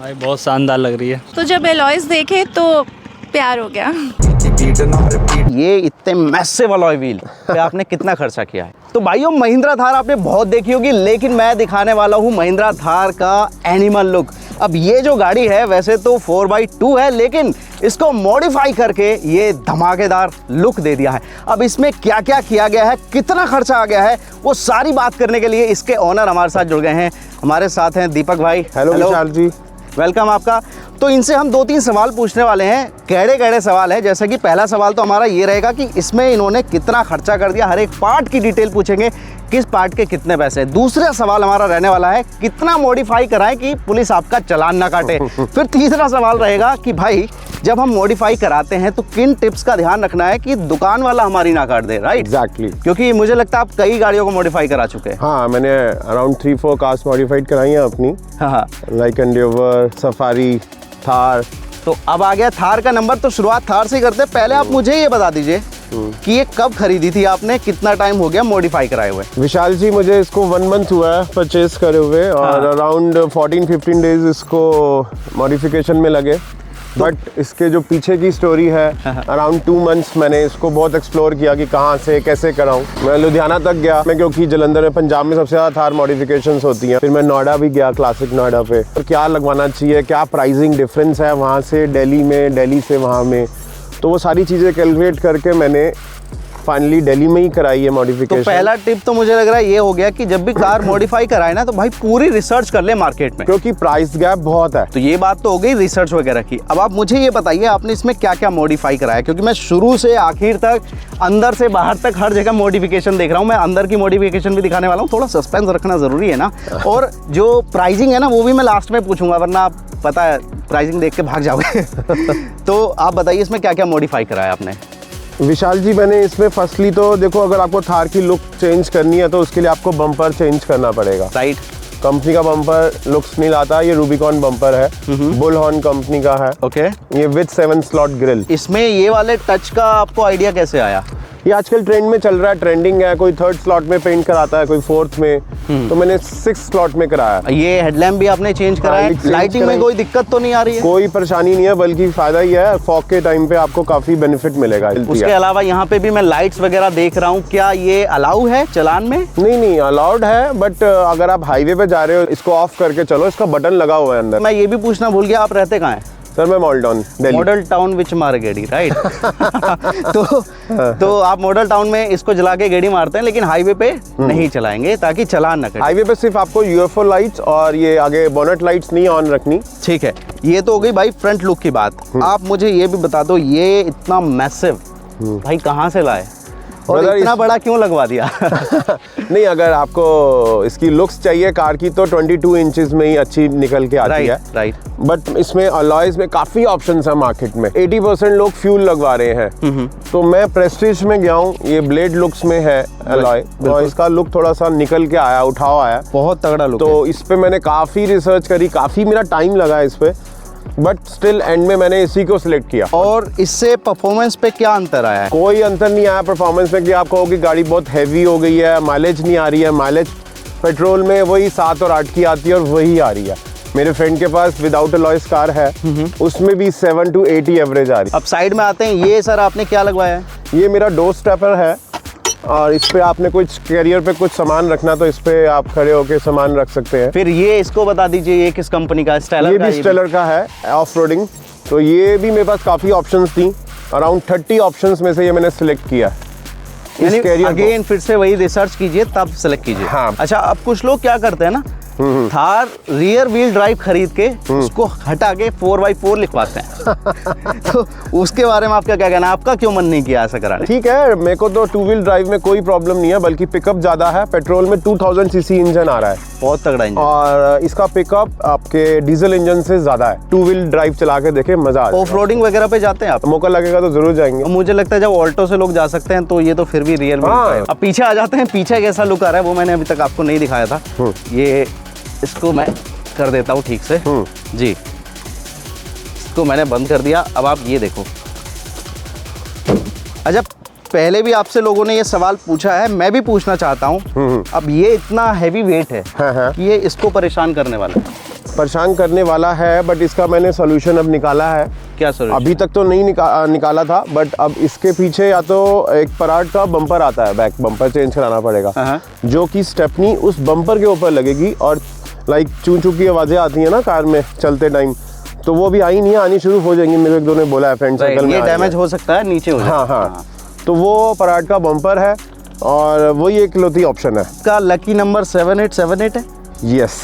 भाई बहुत शानदार लग रही है। तो जब एलॉयज देखे तो प्यार हो गया। ये इतने मैसिव अलॉय व्हील पे आपने कितना खर्चा किया है? तो भाइयों, महिंद्रा थार आपने बहुत देखी होगी, लेकिन मैं दिखाने वाला हूँ महिंद्रा थार का एनिमल लुक। अब ये जो गाड़ी है वैसे तो 4x2 है, लेकिन इसको मॉडिफाई करके ये धमाकेदार लुक दे दिया है। अब इसमें क्या क्या किया गया है, कितना खर्चा आ गया है, वो सारी बात करने के लिए इसके ओनर हमारे साथ जुड़ गए हैं। हमारे साथ हैं दीपक भाई। हेलो विशाल जी, वेलकम आपका। तो इनसे हम 2-3 सवाल पूछने वाले हैं। कैड़े सवाल है। जैसे कि पहला सवाल तो हमारा ये रहेगा कि इसमें इन्होंने कितना खर्चा कर दिया, हर एक पार्ट की डिटेल पूछेंगे, किस पार्ट के कितने पैसे। दूसरा सवाल हमारा रहने वाला है कितना मॉडिफाई कराएं कि पुलिस आपका चालान ना काटे। फिर तीसरा सवाल रहेगा कि भाई जब हम मॉडिफाई कराते हैं तो किन टिप्स का ध्यान रखना है कि दुकान वाला हमारी ना काट दे, राइट? एग्जैक्टली। क्योंकि मुझे लगता है आप कई गाड़ियों को मॉडिफाई करा चुके हैं। हाँ, मैंने अराउंड 3-4 कार्स मॉडिफाइड कराई हैं अपनी, हाँ। Like Endeavour, safari, Thar. तो अब आ गया थार का नंबर, तो शुरुआत थार से ही करते हैं। पहले आप मुझे ये बता दीजिए कि ये कब खरीदी थी आपने, कितना टाइम हो गया मॉडिफाई कराए हुए? विशाल जी, मुझे इसको 1 मंथ हुआ है परचेज करे हुए, और अराउंड 14-15 डेज इसको मॉडिफिकेशन में लगे। बट इसके जो पीछे की स्टोरी है, अराउंड 2 मंथ्स मैंने इसको बहुत एक्सप्लोर किया कि कहाँ से कैसे कराऊं। मैं लुधियाना तक गया, मैं क्योंकि जलंधर में, पंजाब में सबसे ज़्यादा थार मॉडिफिकेशंस होती हैं। फिर मैं नोएडा भी गया, क्लासिक नोएडा पे, और क्या लगवाना चाहिए, क्या प्राइसिंग डिफरेंस है वहाँ से दिल्ली में, दिल्ली से वहाँ में। तो वो सारी चीज़ें कैलकुलेट करके मैंने फाइनली दिल्ली में ही कराई है मॉडिफिकेशन। तो पहला टिप तो मुझे लग रहा है ये हो गया कि जब भी कार मॉडिफाई कराए ना, तो भाई पूरी रिसर्च कर ले मार्केट में, क्योंकि प्राइस गैप बहुत है। तो ये बात तो हो गई रिसर्च वगैरह की। अब आप मुझे ये बताइए आपने इसमें क्या क्या मॉडिफाई कराया, क्योंकि मैं शुरू से आखिर तक, अंदर से बाहर तक हर जगह मॉडिफिकेशन देख रहा हूँ। मैं अंदर की मॉडिफिकेशन भी दिखाने वाला हूँ, थोड़ा सस्पेंस रखना जरूरी है ना। और जो प्राइसिंग है ना, वो भी मैं लास्ट में पूछूंगा, वरना आप पता है प्राइसिंग देख के भाग जाओगे। तो आप बताइए इसमें क्या क्या मॉडिफाई कराया आपने? विशाल जी, मैंने इसमें फर्स्टली तो देखो, अगर आपको थार की लुक चेंज करनी है तो उसके लिए आपको बम्पर चेंज करना पड़ेगा। राइट। कंपनी का बम्पर लुक्स नहीं लाता, ये रूबिकॉन बम्पर है, बुल हॉर्न कंपनी का है। ओके। ये विद 7 स्लॉट ग्रिल। इसमें ये वाले टच का आपको आइडिया कैसे आया? ये आजकल ट्रेंड में चल रहा है, ट्रेंडिंग है। कोई 3rd स्लॉट में पेंट कराता है, कोई 4th में, तो मैंने 6th स्लॉट में कराया। ये हेडलैम्प भी आपने चेंज कराया है? लाइटिंग में कोई दिक्कत तो नहीं आ रही है? कोई परेशानी नहीं है, बल्कि फायदा ही है। फॉग के टाइम पे आपको काफी बेनिफिट मिलेगा। उसके अलावा यहाँ पे भी मैं लाइट्स वगैरह देख रहा हूँ, क्या ये अलाउ है चलान में? नहीं, अलाउड है, बट अगर आप हाईवे पे जा रहे हो, इसको ऑफ करके चलो, इसका बटन लगा हुआ है अंदर। मैं ये भी पूछना भूल गया, आप रहते कहाँ हैं? सर, मैं model town, Delhi. Model town विच मार गेड़ी, राइट? तो आप मॉडल टाउन में इसको जला के गेड़ी मारते हैं, लेकिन हाईवे पे नहीं चलाएंगे ताकि चालान न कटे। हाईवे पे सिर्फ आपको यूएफओ लाइट्स और ये आगे बोनट लाइट्स नहीं ऑन रखनी। ठीक है, ये तो हो गई भाई फ्रंट लुक की बात। आप मुझे ये भी बता दो, ये इतना मैसिव भाई कहाँ से लाए और इतना बड़ा क्यों लगवा दिया? नहीं, अगर आपको इसकी लुक्स चाहिए कार की, तो 22 इंचेस में ही अच्छी निकल के आती है। राइट। बट इसमें अलॉयज में काफी ऑप्शंस है मार्केट में। 80% लोग फ्यूल लगवा रहे हैं, तो मैं प्रेस्टीज में गया हूँ, ये ब्लेड लुक्स में है अलॉय, और इसका लुक थोड़ा सा निकल के आया, उठाव आया, बहुत तगड़ा लुक। तो इस पे मैंने काफी रिसर्च करी, काफी मेरा टाइम लगा इस पे, बट स्टिल एंड में मैंने इसी को सिलेक्ट किया। और इससे परफॉर्मेंस पे क्या अंतर आया है? कोई अंतर नहीं आया परफॉर्मेंस में कि आप कहोगे गाड़ी बहुत हैवी हो गई है, माइलेज नहीं आ रही है। माइलेज पेट्रोल में वही 7 और 8 की आती है, और वही आ रही है। मेरे फ्रेंड के पास विदाउट अलॉयज कार है, उसमें भी 7 to 80 एवरेज आ रही है। अब साइड में आते हैं, ये सर आपने क्या लगवाया है? ये मेरा डोर स्टेपर है, और इस पे आपने कुछ कैरियर पे कुछ सामान रखना, तो इस पे आप खड़े होके सामान रख सकते हैं। फिर ये इसको बता दीजिए, ये किस कंपनी का है? स्टेलर ये का? भी स्टेलर का है, ऑफ रोडिंग। तो ये भी मेरे पास काफ़ी ऑप्शंस थी, अराउंड 30 ऑप्शंस में से ये मैंने सिलेक्ट किया। यानी अगेन फिर से वही रिसर्च कीजिए तब सिलेक्ट कीजिए। हाँ। अच्छा, अब कुछ लोग क्या करते हैं ना, थार रियर व्हील ड्राइव खरीद के उसको हटा के 4x4 लिखवाते हैं। तो उसके बारे में आपका क्या कहना है? आपका क्यों मन नहीं किया ऐसा कराने? ठीक है, मेरे को तो 2 व्हील ड्राइव में कोई प्रॉब्लम नहीं है, बल्कि पिकअप ज़्यादा है। पेट्रोल में 2000 सीसी इंजन आ रहा है, बहुत तगड़ा इंजन, और इसका पिकअप आपके डीजल इंजन से ज़्यादा है। 2 व्हील ड्राइव चला के देखे, मज़ा आ जाएगा। ऑफ रोडिंग वगैरह पे जाते हैं आप? मौका लगेगा तो जरूर जाएंगे। मुझे लगता है जब ऑल्टो से लोग जा सकते हैं, तो ये तो फिर भी रियल में। अब पीछे आ जाते हैं, पीछे कैसा लुक आ रहा है वो मैंने अभी तक आपको नहीं दिखाया था। ये इसको मैं कर देता हूँ ठीक से जी, इसको मैंने बंद कर दिया। अब आप ये देखो। अच्छा, पहले भी आपसे लोगों ने ये सवाल पूछा है, मैं भी पूछना चाहता हूँ। अब ये इतना हैवी वेट है कि ये इसको परेशान करने वाला है। परेशान करने वाला है, बट इसका मैंने सोल्यूशन अब निकाला है। क्या सर? अभी तक तो नहीं निकाला था, बट अब इसके पीछे या तो एक पराट का बम्पर आता है, बैक बम्पर चेंज कराना पड़ेगा, जो कि स्टेपनी उस बम्पर के ऊपर लगेगी और लाइक चू चू की आवाज़ें आती हैं ना कार में चलते टाइम, तो वो भी आई नहीं है, आनी शुरू हो जाएंगी। मेरे एक दो ने बोला है फ्रेंड सर्कल में ये डैमेज हो सकता है, नीचे हो जाए। हाँ, तो वो पराट का बम्पर है और वही एक इकलौती ऑप्शन है। इसका लकी नंबर 7878 है। Yes.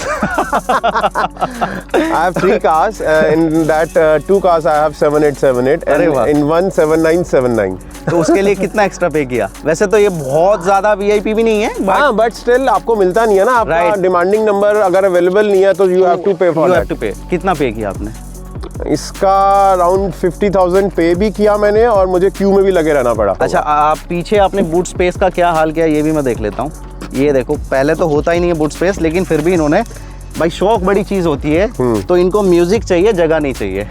I have 3 cars. In that 2 cars I have 7878 अरे वाह। and in one 7979. तो उसके लिए कितना एक्स्ट्रा पे किया? वैसे तो ये बहुत ज्यादा वीआईपी भी नहीं है, हाँ, बट स्टिल आपको मिलता नहीं है ना, आपका Right. डिमांडिंग नंबर अगर अवेलेबल नहीं है तो यू हैव टू पे फॉर दैट। कितना पे किया आपने? इसका अराउंड 50,000 पे भी किया मैंने और मुझे क्यू में भी लगे रहना पड़ा। अच्छा, आप पीछे आपने बूट स्पेस का क्या हाल किया ये भी मैं देख लेता हूँ। ये देखो, पहले तो होता ही नहीं है बूट स्पेस, लेकिन फिर भी इन्होंने, भाई शौक बड़ी चीज होती है, तो इनको म्यूजिक चाहिए, जगह नहीं चाहिए।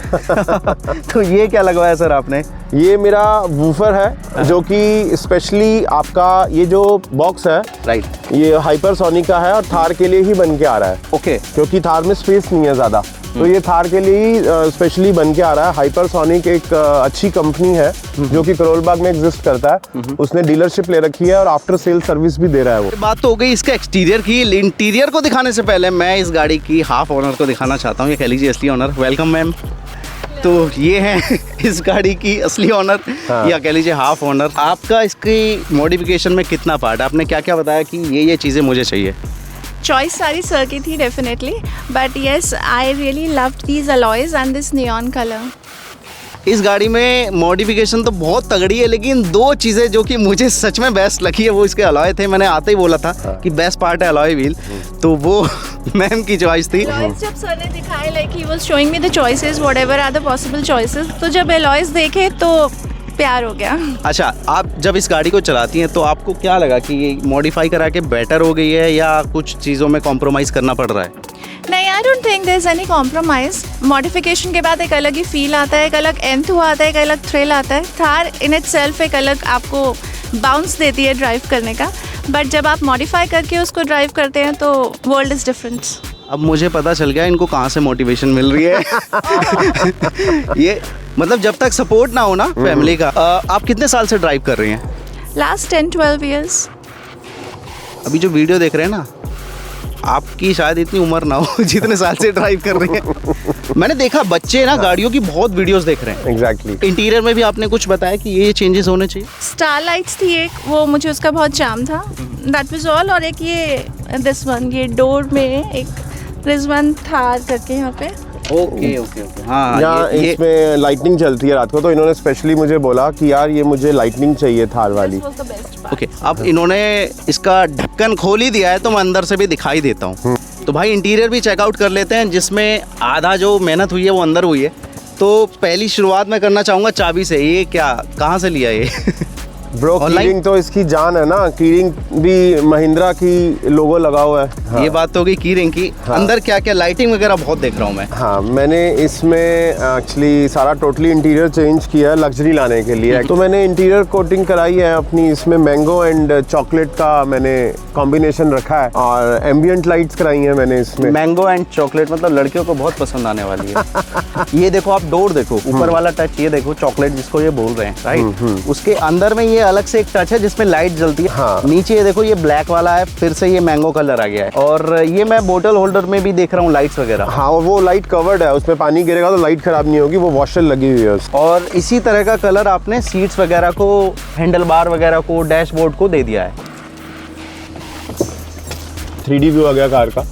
तो ये क्या लगवाया सर आपने? ये मेरा वूफर है, जो कि स्पेशली आपका ये जो बॉक्स है, राइट, ये हाइपरसोनिक का है और थार के लिए ही बन के आ रहा है। ओके। क्योंकि थार में स्पेस नहीं है ज़्यादा, तो ये थार के लिए ही स्पेशली बन के आ रहा है। हाइपरसोनिक एक अच्छी कंपनी है जो कि करोल बाग में एग्जिस्ट करता है। उसने डीलरशिप ले रखी है और आफ्टर सेल सर्विस भी दे रहा है वो। बात तो हो गई इसका एक्सटीरियर की। इंटीरियर को दिखाने से पहले मैं इस गाड़ी की हाफ ओनर को दिखाना चाहता हूँ, ये कह लीजिए असली ओनर। Welcome ma'am. तो ये है इस गाड़ी की असली ओनर, या कह लीजिए हाफ ओनर। आपका इसकी मॉडिफिकेशन में कितना पार्ट है? आपने क्या क्या बताया कि ये चीज़ें मुझे चाहिए? चॉइस सारी सर की थी definitely, but yes I really loved these alloys and this neon colour. इस गाड़ी में मॉडिफिकेशन तो बहुत तगड़ी है, लेकिन 2 चीज़ें जो कि मुझे सच में बेस्ट लगी है वो इसके अलॉय थे। मैंने आते ही बोला था कि बेस्ट पार्ट है अलॉय व्हील, तो वो मैम की चॉइस थी। जब सर ने दिखाए, like he was showing me the choices whatever are the possible choices, तो जब अलॉयज देखे तो प्यार हो गया। अच्छा, आप जब इस गाड़ी को चलाती हैं तो आपको क्या लगा कि ये मॉडिफाई करा के बेटर हो गई है या कुछ चीज़ों में कॉम्प्रोमाइज़ करना पड़ रहा है? नहीं, I don't think there is any compromise. Modification के बाद एक अलग ही फील आता है, एक अलग एंथू आता है, एक अलग थ्रिल आता है। थार इन इटसेल्फ एक अलग आपको बाउंस देती है ड्राइव करने का, बट जब आप मॉडिफाई करके उसको ड्राइव करते हैं तो वर्ल्ड इज डिफरेंट। अब मुझे पता चल गया इनको कहाँ से मोटिवेशन मिल रही है। ये मतलब जब तक सपोर्ट ना हो ना फैमिली का। आप कितने साल से ड्राइव कर रही हैं? Last 10-12 years. अभी जो वीडियो देख रहे हैं ना, आपकी शायद इतनी उम्र ना हो जितने साल से ड्राइव कर रही हैं। मैंने देखा बच्चे ना गाड़ियों की बहुत वीडियोस देख रहे हैं। एग्जैक्टली। इंटीरियर में भी आपने कुछ बताया कि ये चेंजेस होने चाहिए। स्टार लाइट्स थी एक, वो मुझे उसका बहुत चार्म था, दैट वाज ऑल। और एक ये दिस वन, ये डोर में एक रिजवान थार करके यहाँ पे। Okay okay okay. हाँ, यहाँ इसमें लाइटनिंग चलती है रात को, तो इन्होंने स्पेशली मुझे बोला कि यार ये मुझे लाइटनिंग चाहिए थार वाली। This was the best part. Okay, अब इन्होंने इसका ढक्कन खोल ही दिया है तो मैं अंदर से भी दिखाई देता हूँ। तो भाई इंटीरियर भी चेकआउट कर लेते हैं, जिसमें आधा जो मेहनत हुई है वो अंदर हुई है। तो पहली शुरुआत मैं करना चाहूँगा चाबी से। ये क्या, कहाँ से लिया ये? ब्रो, कीरिंग तो इसकी जान है ना। कीरिंग भी महिंद्रा की लोगो लगा हुआ है। हाँ। ये बात तो होगी कीरिंग की। हाँ। अंदर क्या क्या लाइटिंग वगैरह बहुत देख रहा हूँ मैं। हाँ, मैंने इसमें एक्चुअली सारा टोटली इंटीरियर चेंज किया है लग्जरी लाने के लिए। तो मैंने इंटीरियर कोटिंग कराई है अपनी, इसमें मैंगो एंड चॉकलेट का मैंने कॉम्बिनेशन रखा है, और एम्बियंट लाइट्स कराई हैं मैंने इसमें। मैंगो एंड चॉकलेट मतलब लड़कियों को बहुत पसंद आने वाली है। ये देखो, आप डोर देखो, ऊपर वाला टच ये देखो, चॉकलेट जिसको ये बोल रहे हैं, राइट। उसके अंदर में ये अलग से एक टच है जिसमें लाइट जलती है। हाँ। नीचे ये देखो, ये ब्लैक वाला है, फिर से ये मैंगो कलर आ गया है। और ये मैं बोतल होल्डर में भी देख रहा हूँ लाइट्स वगैरह। हाँ, वो लाइट कवर्ड है, उसमें पानी गिरेगा तो लाइट खराब नहीं होगी, वो वॉशर लगी हुई है। और इसी तरह का कलर आपने सीट्स वगैरह को, हैंडल बार वगैरह को, डैशबोर्ड को दे दिया है। 3D व्यू आ गया कार का,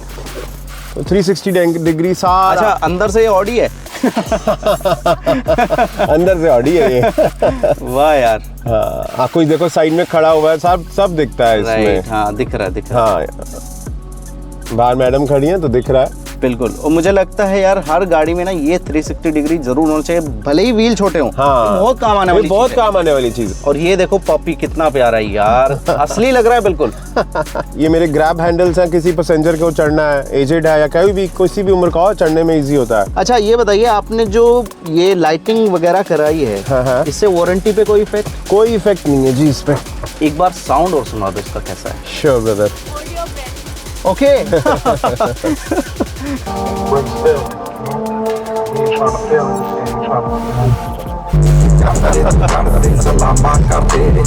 360 डिग्री सारा। अच्छा, अंदर से ये ऑडी है। अंदर से ऑडी है ये। वाह यार। हाँ, कोई देखो साइड में खड़ा हुआ है, सब दिखता है इसमें। राइट, हाँ दिख रहा है। हाँ, बाहर मैडम खड़ी हैं तो दिख रहा है। बिल्कुल। और मुझे लगता है यार हर गाड़ी में ना ये 360 डिग्री जरूर होना चाहिए, भले ही व्हील छोटे हों। हाँ, बहुत काम आने वाली, बहुत काम आने वाली चीज। और ये देखो पपी कितना प्यारा है यार। असली लग रहा है बिल्कुल। ये मेरे ग्रैब हैंडल्स हैं, किसी पैसेंजर को चढ़ना है, एजेड है या कोई भी किसी भी उम्र का हो, चढ़ने में इजी होता है। अच्छा, ये बताइए, आपने जो ये लाइटिंग वगैरह कराई है, हाँ। इससे वारंटी पे कोई इफेक्ट? कोई इफेक्ट नहीं है जी इस पे। एक बार साउंड और सुना दो इसका कैसा है। Sure brother. Okay Break still. You ain't trying to feel it. You ain't trying to feel it.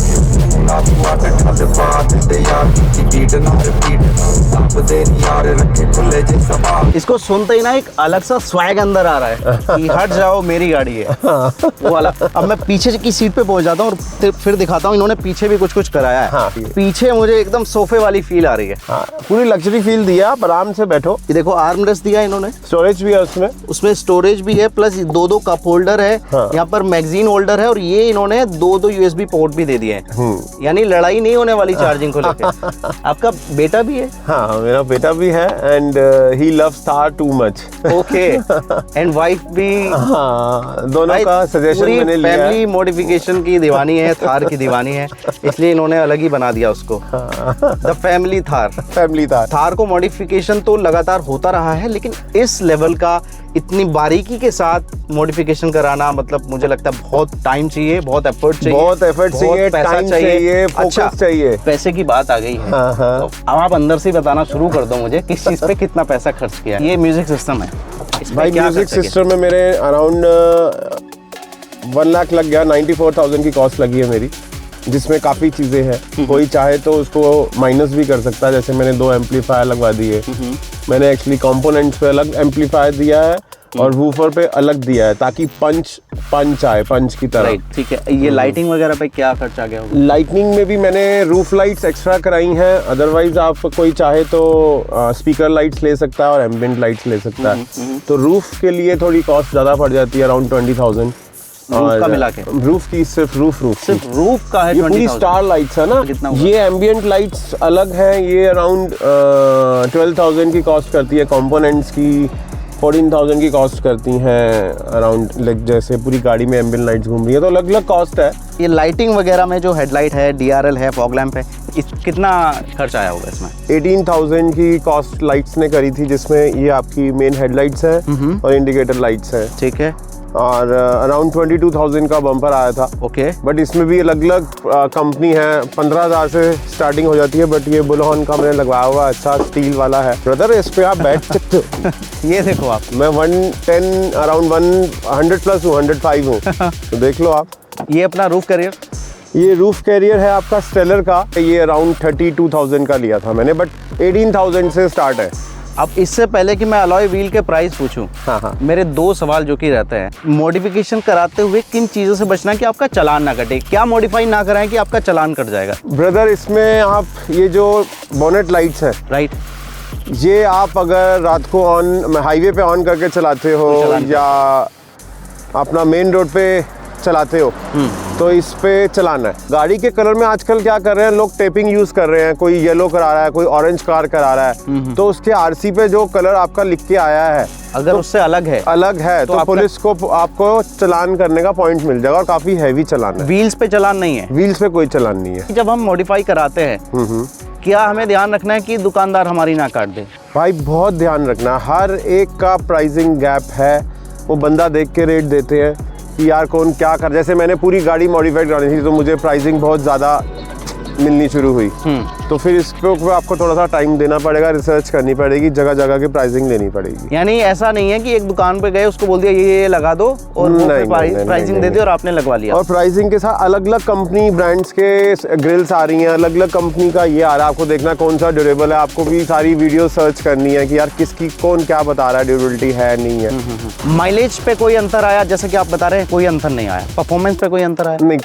इसको सुनते ही ना एक अलग सा स्वैग अंदर आ रहा है कि हट जाओ मेरी गाड़ी है वो वाला। अब मैं पीछे की सीट पे पहुंच जाता हूँ और फिर दिखाता हूँ इन्होंने पीछे भी कुछ कुछ कराया है। हाँ। पीछे मुझे एकदम सोफे वाली फील आ रही है। हाँ, पूरी लग्जरी फील दिया, आप आराम से बैठो। ये देखो आर्म रेस्ट दिया इन्होंने, स्टोरेज भी है उसमें। उसमें स्टोरेज भी है, प्लस दो कप होल्डर है। हाँ। यहाँ पर मैगजीन होल्डर है और ये इन्होंने दो यूएसबी पोर्ट भी दे दिए हैं। यानी लड़ाई नहीं होने वाली चार्जिंग को लेकर। आपका बेटा भी है? हाँ, मेरा बेटा भी है and he loves Thar too much. Okay and wife भी? हाँ, दोनों का सजेशन मैंने लिया। फैमिली मॉडिफिकेशन की दीवानी है, थार की दीवानी है, इसलिए इन्होंने अलग ही बना दिया उसको, the family Thar. Family Thar. Thar को मॉडिफिकेशन तो लगातार होता रहा है, लेकिन इस लेवल का इतनी बारीकी के साथ मॉडिफिकेशन कराना, मतलब मुझे लगता है बहुत टाइम चाहिए, बहुत एफर्ट चाहिए, बहुत एफर्ट चाहिए, पैसा टाइम चाहिए, फोकस चाहिए। पैसे की बात आ गई है। हाँ। तो अब आप अंदर से बताना शुरू कर दो मुझे किस चीज पे कितना पैसा खर्च किया। ये म्यूजिक सिस्टम है, इस पे भाई क्या म्यूजिक खर्च किया? सिस्टम में मेरे अराउंड 1 लाख लग गया। 94,000 की कॉस्ट लगी है मेरी, जिसमें काफ़ी चीज़ें हैं। कोई चाहे तो उसको माइनस भी कर सकता है। जैसे मैंने 2 एम्पलीफायर लगवा दिए, मैंने एक्चुअली कंपोनेंट्स पे अलग एम्पलीफायर दिया है और वूफर पे अलग दिया है, ताकि पंच आए, पंच की तरह। राइट, ठीक है। ये लाइटिंग वगैरह पे क्या खर्च आ गया होगा? लाइटनिंग में भी मैंने रूफ लाइट्स एक्स्ट्रा कराई हैं। अदरवाइज आप कोई चाहे तो स्पीकर लाइट्स ले सकता है और एम्बिएंट लाइट्स ले सकता है। तो रूफ के लिए थोड़ी कॉस्ट ज़्यादा पड़ जाती है, अराउंड 20,000 रूफ का मिला के? रूफ की सिर्फ रूफ रूफ का है। ये पूरी स्टार लाइट्स है ना। कितना हुआ? ये एम्बिएंट लाइट्स अलग हैं, ये अराउंड 12,000 की कॉस्ट करती है। कंपोनेंट्स की 14,000 की कॉस्ट करती हैं अराउंड। लाइक जैसे पूरी गाड़ी में एम्बिएंट लाइट्स घूम रही है तो अलग अलग कॉस्ट है। ये लाइटिंग वगैरह में जो हेडलाइट है, DRL है, फॉग लैंप है, कितना खर्च आया होगा इसमें? 18,000 की कॉस्ट लाइट्स ने करी थी, जिसमें ये आपकी मेन हेडलाइट्स हैं और इंडिकेटर लाइट्स हैं। ठीक है। और अराउंड 22,000 का बम्पर आया था। ओके। बट इसमें भी अलग अलग कंपनी है, 15,000 से स्टार्टिंग हो जाती है। बट ये बुलहॉर्न का मैंने लगवाया हुआ, अच्छा स्टील वाला है। ब्रदर इस पे आप बैठ सकते हो। ये देखो आप, मैं 110 अराउंड 100 प्लस हूँ, 105 हूँ। तो देख लो आप। ये अपना रूफ कैरियर? ये रूफ कैरियर है आपका स्टेलर का। ये अराउंड 32,000 का लिया था मैंने, बट 18,000 से स्टार्ट है। अब इससे पहले कि मैं अलॉय व्हील के प्राइस पूछूं, हाँ। मेरे 2 सवाल जो कि रहते हैं, मॉडिफिकेशन कराते हुए किन चीज़ों से बचना है कि आपका चालान ना कटे? क्या मॉडिफाई ना कराएं कि आपका चालान कट जाएगा? ब्रदर इसमें आप ये जो बोनेट लाइट्स हैं, राइट, ये आप अगर रात को हाईवे पे ऑन करके चलाते हो या अपना मेन रोड पे चलाते हो तो इस पे चलाना है। गाड़ी के कलर में आजकल क्या कर रहे हैं लोग, टेपिंग यूज कर रहे हैं। कोई येलो करा रहा है, कोई ऑरेंज कार करा रहा है। तो उसके आरसी पे जो कलर आपका लिख के आया है, अगर तो उससे अलग है तो पुलिस को आपको चलान करने का पॉइंट मिल जाएगा। और काफी हैवी चलान है। व्हील्स पे चालान नहीं है? व्हील्स पे कोई चलान नहीं है। जब हम मॉडिफाई कराते हैं क्या हमें ध्यान रखना है कि दुकानदार हमारी ना काट दे? भाई बहुत ध्यान रखना, हर एक का प्राइसिंग गैप है। वो बंदा देख के रेट देते हैं कि यार कौन क्या कर। जैसे मैंने पूरी गाड़ी मॉडिफाइड करानी थी तो मुझे प्राइसिंग बहुत ज़्यादा मिलनी शुरू हुई। तो फिर इस पे आपको थोड़ा सा टाइम देना पड़ेगा, रिसर्च करनी पड़ेगी, जगह जगह की प्राइसिंग लेनी पड़ेगी। यानी ऐसा नहीं है कि एक दुकान पे गए, उसको बोल दिया ये लगा दो और वो प्राइसिंग दे दी और आपने लगवा लिया। और प्राइसिंग के साथ अलग अलग कंपनी ब्रांड्स के ग्रिल्स आ रही हैं, अलग अलग कंपनी का ये आ रहा है। आपको देखना कौन सा ड्यूरेबल है, आपको भी सारी वीडियो सर्च करनी है कि यार किसकी कौन क्या बता रहा है, ड्यूरेबिलिटी है नहीं है। माइलेज पे कोई अंतर आया? जैसे कि आप बता रहे हैं कोई अंतर नहीं आया। परफॉर्मेंस पे कोई अंतर आया? नहीं,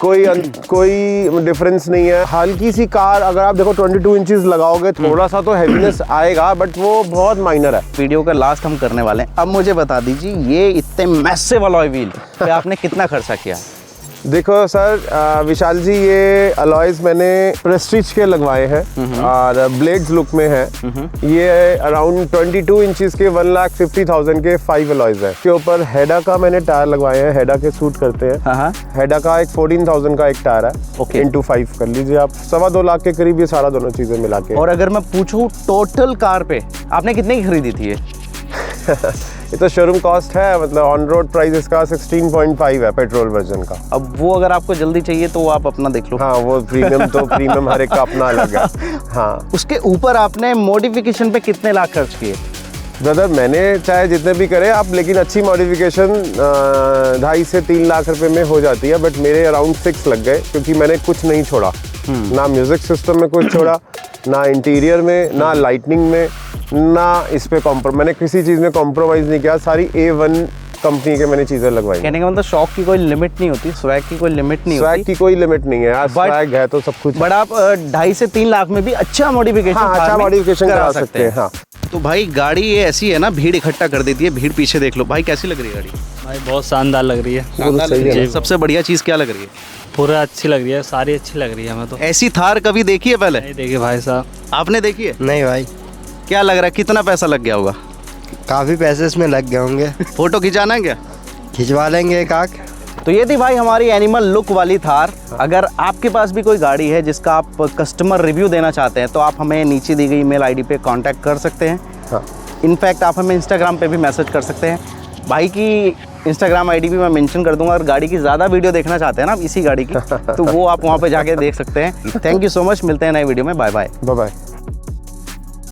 कोई डिफरेंस नहीं है। हल्की सी कार अगर आप देखो 22 इंचेस लगाओगे थोड़ा सा तो हैवीनेस आएगा, बट वो बहुत माइनर है। वीडियो का लास्ट हम करने वाले हैं। अब मुझे बता दीजिए ये इतने मैसिव अलॉय व्हील पे आपने कितना खर्चा किया? देखो सर विशाल जी, ये अलॉयज मैंने प्रेस्टीज के लगवाए हैं और ब्लेड्स लुक में है। ये अराउंड 22 इंचेस के 1,50,000 के 5 अलॉयज है। के ऊपर हेडा का मैंने टायर लगवाए हैं, हेडा के सूट करते हैं। हेडा का एक 14,000 का एक टायर है। ओके। इंटू 5 कर लीजिए आप, 2.25 लाख के करीब ये सारा दोनों चीजें मिला के। और अगर मैं पूछूं टोटल कार पे आपने कितने की खरीदी थी ये? ये तो शोरूम कॉस्ट है, मतलब ऑन रोड प्राइस इसका 16.5 है पेट्रोल वर्जन का। अब वो अगर आपको जल्दी चाहिए तो वो आप अपना देख लो। हाँ वो प्रीमियम तो प्रीमियम हर एक का अपना अलग है। हाँ उसके ऊपर आपने मॉडिफिकेशन पे कितने लाख खर्च किए? ब्रदर मैंने चाहे जितने भी करे आप, लेकिन अच्छी मॉडिफिकेशन 2.5 से 3 लाख रुपए में हो जाती है, बट मेरे अराउंड 6 लग गए क्योंकि मैंने कुछ नहीं छोड़ा, ना म्यूजिक सिस्टम में कुछ छोड़ा, ना इंटीरियर में, ना लाइटनिंग में, ना इस पे मैंने किसी चीज़ में कॉम्प्रोमाइज़ नहीं किया। सारी A1 कंपनी के मैंने चीज़ें लगवाई। कहने का मतलब शौक की कोई लिमिट नहीं होती, स्वैग की कोई लिमिट नहीं स्वैग होती। की कोई लिमिट नहीं है, स्वैग है तो सब कुछ। बट आप 2.5 से 3 लाख में भी अच्छा मॉडिफिकेशन अच्छा मॉडिफिकेशन करा सकते हैं। हाँ तो भाई गाड़ी ये ऐसी है ना, भीड़ इकट्ठा कर देती है। भीड़ पीछे देख लो भाई, कैसी लग रही है गाड़ी? भाई बहुत शानदार लग रही है। शानदार लग रही है। सबसे बढ़िया चीज़ क्या लग रही है? पूरा अच्छी लग रही है, सारी अच्छी लग रही है हमें तो। ऐसी थार कभी देखी है पहले? नहीं देखिए भाई साहब। आपने देखी है? नहीं भाई, क्या लग रहा है कितना पैसा लग गया होगा? काफ़ी पैसे इसमें लग गए होंगे। फोटो खिंचाना है क्या? खिंचवा लेंगे एक आँख। तो ये थी भाई हमारी एनिमल लुक वाली थार। अगर आपके पास भी कोई गाड़ी है जिसका आप कस्टमर रिव्यू देना चाहते हैं तो आप हमें नीचे दी गई ईमेल आईडी पे कांटेक्ट कर सकते हैं। हाँ। इनफैक्ट आप हमें इंस्टाग्राम पे भी मैसेज कर सकते हैं। भाई की इंस्टाग्राम आईडी भी मैं मेंशन कर दूंगा। और गाड़ी की ज़्यादा वीडियो देखना चाहते हैं ना इसी गाड़ी की तो वो आप वहाँ पे जाके देख सकते हैं। थैंक यू सो मच, मिलते हैं नए वीडियो में। Bye bye. Bye bye.